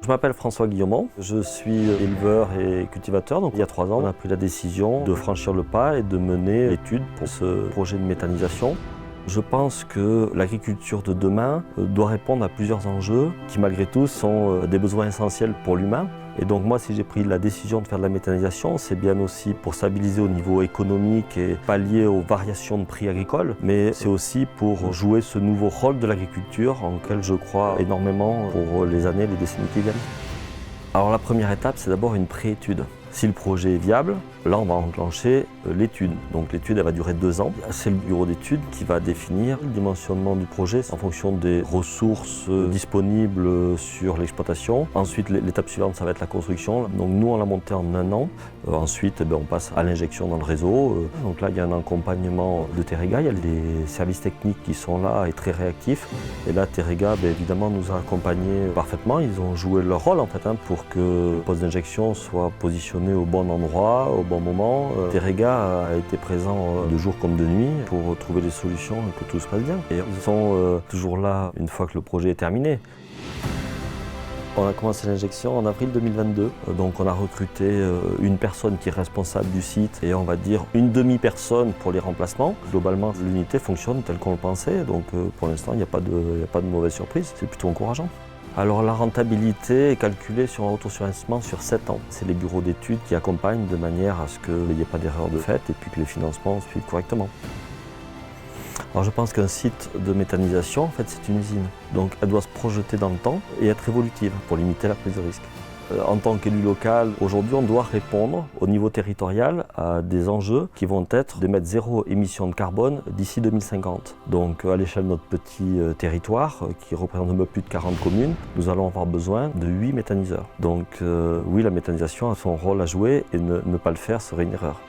Je m'appelle François Guillaumont, je suis éleveur et cultivateur. Donc, il y a 3 ans, on a pris la décision de franchir le pas et de mener l'étude pour ce projet de méthanisation. Je pense que l'agriculture de demain doit répondre à plusieurs enjeux qui malgré tout sont des besoins essentiels pour l'humain. Et donc moi, si j'ai pris la décision de faire de la méthanisation, c'est bien aussi pour stabiliser au niveau économique et pallier aux variations de prix agricoles, mais c'est aussi pour jouer ce nouveau rôle de l'agriculture en lequel je crois énormément pour les années, les décennies qui viennent. Alors la première étape, c'est d'abord une préétude. Si le projet est viable, là on va enclencher l'étude. Donc l'étude elle va durer 2 ans. C'est le bureau d'études qui va définir le dimensionnement du projet en fonction des ressources disponibles sur l'exploitation. Ensuite l'étape suivante ça va être la construction. Donc nous on l'a monté en 1 an. Ensuite on passe à l'injection dans le réseau. Donc là il y a un accompagnement de Terega, il y a des services techniques qui sont là et très réactifs. Et là Terega évidemment nous a accompagnés parfaitement. Ils ont joué leur rôle en fait pour que le poste d'injection soit positionné au bon endroit, au bon moment. Terega a été présent de jour comme de nuit pour trouver des solutions et que tout se passe bien. Et ils sont toujours là une fois que le projet est terminé. On a commencé l'injection en avril 2022, donc on a recruté une personne qui est responsable du site et on va dire une demi-personne pour les remplacements. Globalement, l'unité fonctionne telle qu'on le pensait, donc pour l'instant il n'y a pas de mauvaise surprise, c'est plutôt encourageant. Alors la rentabilité est calculée sur un retour sur investissement sur 7 ans. C'est les bureaux d'études qui accompagnent de manière à ce qu'il n'y ait pas d'erreur de fait et puis que les financements suivent correctement. Alors je pense qu'un site de méthanisation, en fait, c'est une usine. Donc elle doit se projeter dans le temps et être évolutive pour limiter la prise de risque. En tant qu'élu local, aujourd'hui, on doit répondre au niveau territorial à des enjeux qui vont être d'émettre 0 émission de carbone d'ici 2050. Donc à l'échelle de notre petit territoire, qui représente un peu plus de 40 communes, nous allons avoir besoin de 8 méthaniseurs. Donc oui, la méthanisation a son rôle à jouer et ne pas le faire serait une erreur.